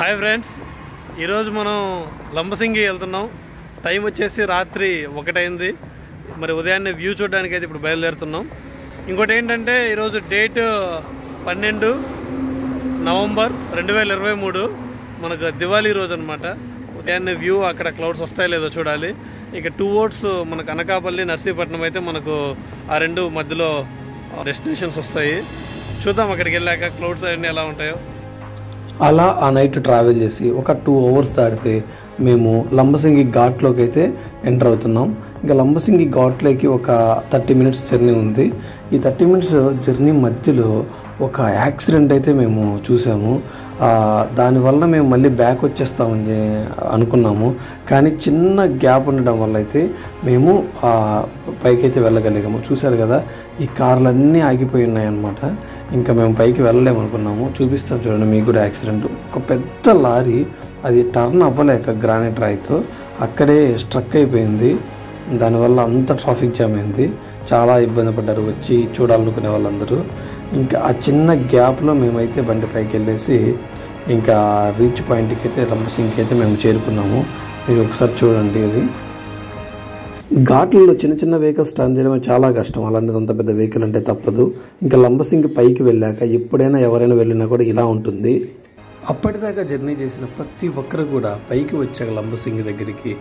Hi friends, ఈరోజు మనం లంబసింగి వెళ్తున్నాం. టైం వచ్చేసి రాత్రి 1 అయింది. మరి ఉదయాన్నే వ్యూ చూడడానికి అయితే ఇప్పుడు బయలుదేరుతున్నాం. ఇంకోటి ఏంటంటే ఈరోజు డేట్ 12 నవంబర్ 2023 మనకు దివాళీ రోజు అనమాట. ఉదయాన్నే వ్యూ అక్కడ క్లౌడ్స్ వస్తాయో లేదో చూడాలి. ఇక 2 రోడ్స్ మనకు అనకాపల్లి నర్సీపట్నం అయితే మనకు ఆ రెండు మధ్యలో డెస్టినేషన్స్ వస్తాయి. చూద్దాం అక్కడికి వెళ్ళాక క్లౌడ్స్ అన్నీ ఎలా ఉంటాయో. అలా ఆ నైట్ ట్రావెల్ చేసి ఒక 2 అవర్స్ దాటితే మేము లంబసింగి ఘాట్లోకి అయితే ఎంటర్ అవుతున్నాం. ఇంకా లంబసింగి ఘాట్లోకి ఒక 30 మినిట్స్ జర్నీ ఉంది. ఈ 30 మినిట్స్ జర్నీ మధ్యలో ఒక యాక్సిడెంట్ అయితే మేము చూసాము. దానివల్ల మేము మళ్ళీ బ్యాక్ వచ్చేస్తామని అనుకున్నాము. కానీ చిన్న గ్యాప్ ఉండడం వల్ల అయితే మేము పైకి అయితే వెళ్ళగలిగాము. చూశారు కదా, ఈ కార్లన్నీ ఆగిపోయి ఉన్నాయన్నమాట. ఇంకా మేము పైకి వెళ్ళలేమనుకున్నాము. చూపిస్తాం చూడండి మీకు కూడా యాక్సిడెంట్. ఒక పెద్ద లారీ అది టర్న్ అవ్వలేక గ్రానైట్ రాయితో అక్కడే స్ట్రక్ అయిపోయింది. దానివల్ల అంత ట్రాఫిక్ జామ్ అయింది. చాలా ఇబ్బంది పడ్డారు వచ్చి చూడాలనుకునే వాళ్ళందరూ. ఇంకా ఆ చిన్న గ్యాప్లో మేమైతే బండి పైకి వెళ్ళేసి ఇంకా రీచ్ పాయింట్కి అయితే లంబసింగికి అయితే మేము చేరుకున్నాము. మీరు ఒకసారి చూడండి. అది ఘాట్లలో చిన్న చిన్న వెహికల్స్ టర్న్ చేయడమే చాలా కష్టం. అలాంటిది అంత పెద్ద వెహికల్ అంటే తప్పదు. ఇంకా లంబసింగి పైకి వెళ్ళాక ఎప్పుడైనా ఎవరైనా వెళ్ళినా కూడా ఇలా ఉంటుంది. అప్పటిదాకా జర్నీ చేసిన ప్రతి ఒక్కరు కూడా పైకి వచ్చాక లంబసింగి దగ్గరికి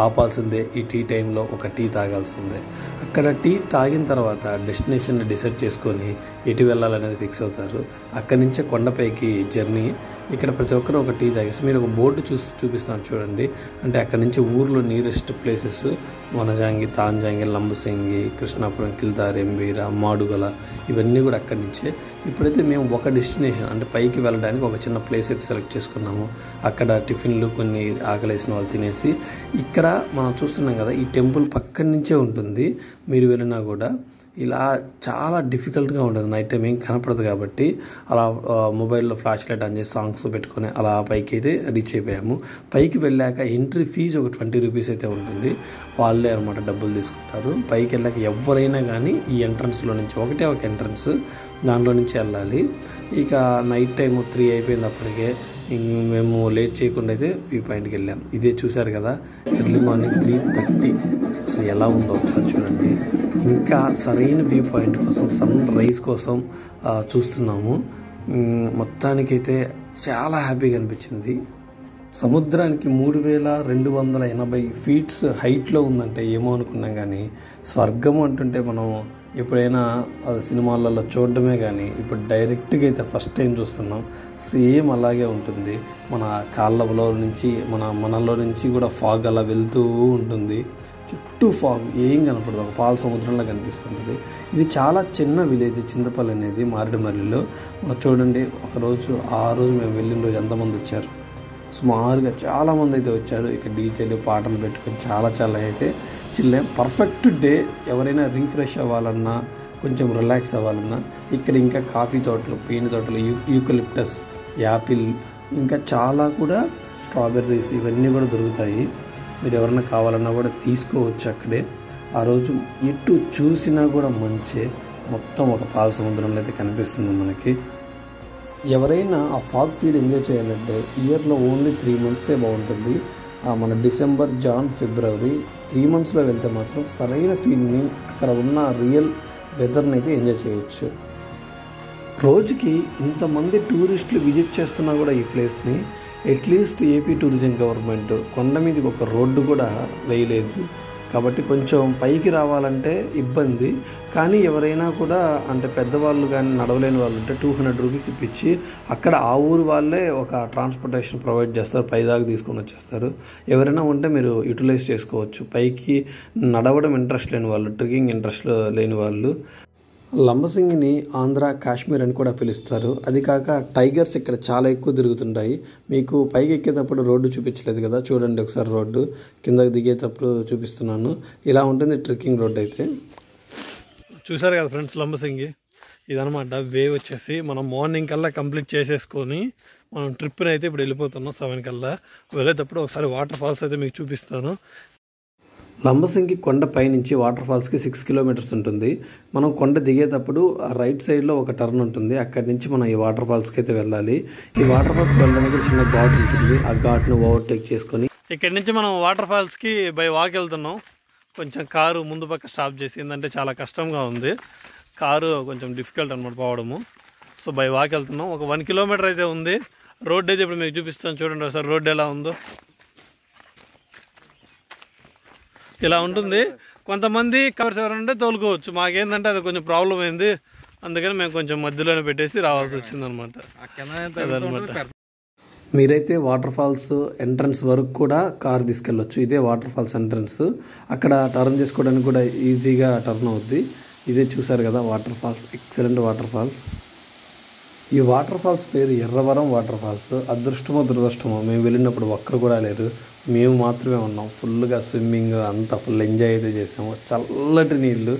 ఆపాల్సిందే. ఈ టీ టైంలో ఒక టీ తాగాల్సిందే. అక్కడ టీ తాగిన తర్వాత డెస్టినేషన్ని డిసైడ్ చేసుకొని ఎటు వెళ్ళాలనేది ఫిక్స్ అవుతారు. అక్కడి నుంచే కొండపైకి జర్నీ. ఇక్కడ ప్రతి ఒక్కరు ఒక టీ తాగేసి మీరు ఒక బోర్డు చూపిస్తాను చూడండి. అంటే అక్కడి నుంచి ఊర్లో నియరెస్ట్ ప్లేసెస్ వనజాంగి, తాంజాంగి, లంబసింగి, కృష్ణాపురం, కిల్దార్, ఎంబీర, మాడుగల ఇవన్నీ కూడా అక్కడి నుంచే. ఇప్పుడైతే మేము ఒక డెస్టినేషన్ అంటే పైకి వెళ్ళడానికి ఒక చిన్న ప్లేస్ అయితే సెలెక్ట్ చేసుకున్నాము. అక్కడ టిఫిన్లు కొన్ని ఆకలేసిన వాళ్ళు తినేసి ఇక్కడ మనం చూస్తున్నాం కదా, ఈ టెంపుల్ పక్కన నుంచే ఉంటుంది. మీరు వెళ్ళినా కూడా ఇలా చాలా డిఫికల్ట్గా ఉండదు. నైట్ టైం ఏం కనపడదు కాబట్టి అలా మొబైల్లో ఫ్లాష్ లైట్ ఆన్ చేసి సాంగ్స్ పెట్టుకొని అలా పైకి అయితే రీచ్ అయిపోయాము. పైకి వెళ్ళాక ఎంట్రీ ఫీజు ఒక 20 రూపీస్ అయితే ఉంటుంది. వాళ్ళే అనమాట డబ్బులు తీసుకుంటారు. పైకి వెళ్ళాక ఎవరైనా కానీ ఈ ఎంట్రన్స్లో నుంచి ఒకటే ఒక ఎంట్రన్స్, దాంట్లో నుంచి వెళ్ళాలి. ఇక నైట్ టైము 3 అయిపోయింది. అప్పటికే మేము లేట్ చేయకుండా అయితే వ్యూ పాయింట్కి వెళ్ళాం. ఇదే చూశారు కదా, ఎర్లీ మార్నింగ్ 3:30. అసలు ఎలా ఉందో ఒకసారి చూడండి. ఇంకా సరైన వ్యూ పాయింట్ కోసం, సన్ రైజ్ కోసం చూస్తున్నాము. మొత్తానికైతే చాలా హ్యాపీగా అనిపించింది. సముద్రానికి 3280 ఫీట్స్ హైట్లో ఉందంటే ఏమో అనుకున్నాం. కానీ స్వర్గము అంటుంటే మనం ఎప్పుడైనా అది సినిమాలలో చూడడమే కానీ ఇప్పుడు డైరెక్ట్గా అయితే ఫస్ట్ టైం చూస్తున్నాం. సేమ్ అలాగే ఉంటుంది. మన కాళ్ళలో నుంచి మనలో నుంచి కూడా ఫాగ్ అలా వెళ్తూ ఉంటుంది. చుట్టూ ఫాగ్ ఏం కనపడదు, ఒక పాల సముద్రంలో కనిపిస్తుంటుంది. ఇది చాలా చిన్న విలేజ్ చింతపల్లి అనేది, మారేడుమల్లిలో. మనం చూడండి, ఆ రోజు మేము వెళ్ళిన రోజు ఎంతమంది వచ్చారు. సుమారుగా చాలామంది అయితే వచ్చారు. ఇక డీజేలు పాటలు పెట్టుకొని చాలా అయితే చిల్లేం. Perfect day. ఎవరైనా రీఫ్రెష్ అవ్వాలన్నా, కొంచెం రిలాక్స్ అవ్వాలన్నా ఇక్కడ ఇంకా కాఫీ తోటలు, పీని తోటలు, యూకలిప్టస్, యాపిల్, ఇంకా చాలా కూడా స్ట్రాబెర్రీస్ ఇవన్నీ కూడా దొరుకుతాయి. మీరు ఎవరైనా కావాలన్నా కూడా తీసుకోవచ్చు అక్కడే. ఆ రోజు ఎటు చూసినా కూడా మంచి మొత్తం ఒక పాల సముద్రంలో అయితే కనిపిస్తుంది మనకి. ఎవరైనా ఆ ఫాగ్ ఫీల్ ఎంజాయ్ చేయాలంటే ఇయర్లో ఓన్లీ 3 మంత్సే బాగుంటుంది. మన డిసెంబర్, జాన్, ఫిబ్రవరి 3 మంత్స్లో వెళ్తే మాత్రం సరైన ఫీల్ని, అక్కడ ఉన్న రియల్ వెదర్ని అయితే ఎంజాయ్ చేయొచ్చు. రోజుకి ఇంతమంది టూరిస్టులు విజిట్ చేస్తున్నా కూడా ఈ ప్లేస్ని అట్లీస్ట్ ఏపీ టూరిజం గవర్నమెంట్ కొండ మీదకి ఒక రోడ్డు కూడా వేయలేదు. కాబట్టి కొంచెం పైకి రావాలంటే ఇబ్బంది. కానీ ఎవరైనా కూడా అంటే పెద్దవాళ్ళు కానీ నడవలేని వాళ్ళు ఉంటే 200 రూపీస్ ఇప్పించి అక్కడ ఆ ఊరు వాళ్ళే ఒక ట్రాన్స్పోర్టేషన్ ప్రొవైడ్ చేస్తారు. పైదాకా తీసుకొని వచ్చేస్తారు. ఎవరైనా ఉంటే మీరు యూటిలైజ్ చేసుకోవచ్చు. పైకి నడవడం ఇంట్రెస్ట్ లేని వాళ్ళు, ట్రెక్కింగ్ ఇంట్రెస్ట్ లేని వాళ్ళు. లంబసింగిని ఆంధ్ర కాశ్మీర్ అని కూడా పిలుస్తారు. అది కాక టైగర్స్ ఇక్కడ చాలా ఎక్కువ తిరుగుతుంటాయి. మీకు పైకి ఎక్కేటప్పుడు రోడ్డు చూపించలేదు కదా, చూడండి ఒకసారి రోడ్డు. కిందకి దిగేటప్పుడు చూపిస్తున్నాను. ఇలా ఉంటుంది ట్రెక్కింగ్ రోడ్డు అయితే. చూసారు కదా ఫ్రెండ్స్, లంబసింగి ఇదనమాట. వే వచ్చేసి మనం మార్నింగ్ కల్లా కంప్లీట్ చేసేసుకొని మనం ట్రిప్ని అయితే ఇప్పుడు వెళ్ళిపోతున్నాం. 7 కల్లా వెళ్ళేటప్పుడు ఒకసారి వాటర్ ఫాల్స్ అయితే మీకు చూపిస్తాను. లంబసింగి కొండ పైనుంచి వాటర్ ఫాల్స్కి 6 కిలోమీటర్స్ ఉంటుంది. మనం కొండ దిగేటప్పుడు ఆ రైట్ సైడ్లో ఒక టర్న్ ఉంటుంది. అక్కడి నుంచి మనం ఈ వాటర్ ఫాల్స్కి అయితే వెళ్ళాలి. ఈ వాటర్ ఫాల్స్ వెళ్ళడానికి చిన్న ఘాట్ ఉంటుంది. ఆ ఘాట్ను ఓవర్టేక్ చేసుకొని ఇక్కడి నుంచి మనం వాటర్ ఫాల్స్కి బై వాక్ వెళ్తున్నాం. కొంచెం కారు ముందు పక్క స్టాప్ చేసి, ఏంటంటే చాలా కష్టంగా ఉంది, కారు కొంచెం డిఫికల్ట్ అనమాట పోవడము. సో బై వాక్ వెళ్తున్నాం. ఒక 1 కిలోమీటర్ అయితే ఉంది. రోడ్ అయితే ఇప్పుడు మీకు చూపిస్తాను, చూడండి ఒకసారి రోడ్డు ఎలా ఉందో. ఇలా ఉంటుంది. కొంతమంది కవర్స్ ఎవరంటే తోలుకోవచ్చు, మాకేంటంటే అది కొంచెం ప్రాబ్లం అయింది, అందుకని మేము కొంచెం మధ్యలోనే పెట్టేసి రావాల్సి వచ్చిందనమాట. మీరైతే వాటర్ ఫాల్స్ ఎంట్రన్స్ వరకు కూడా కార్ తీసుకెళ్ళొచ్చు. ఇదే వాటర్ ఫాల్స్ ఎంట్రన్స్. అక్కడ టర్న్ చేసుకోవడానికి కూడా ఈజీగా టర్న్ అవుద్ది. ఇదే చూసారు కదా waterfalls, excellent waterfalls. ఈ వాటర్ ఫాల్స్ పేరు ఎర్రవరం వాటర్ ఫాల్స్. అదృష్టమో దురదృష్టమో మేము వెళ్ళినప్పుడు ఒక్కరు కూడా లేరు, మేము మాత్రమే ఉన్నాం. ఫుల్గా స్విమ్మింగ్ అంతా ఫుల్ ఎంజాయ్ అయితే చేసాము. చల్లటి నీళ్ళు,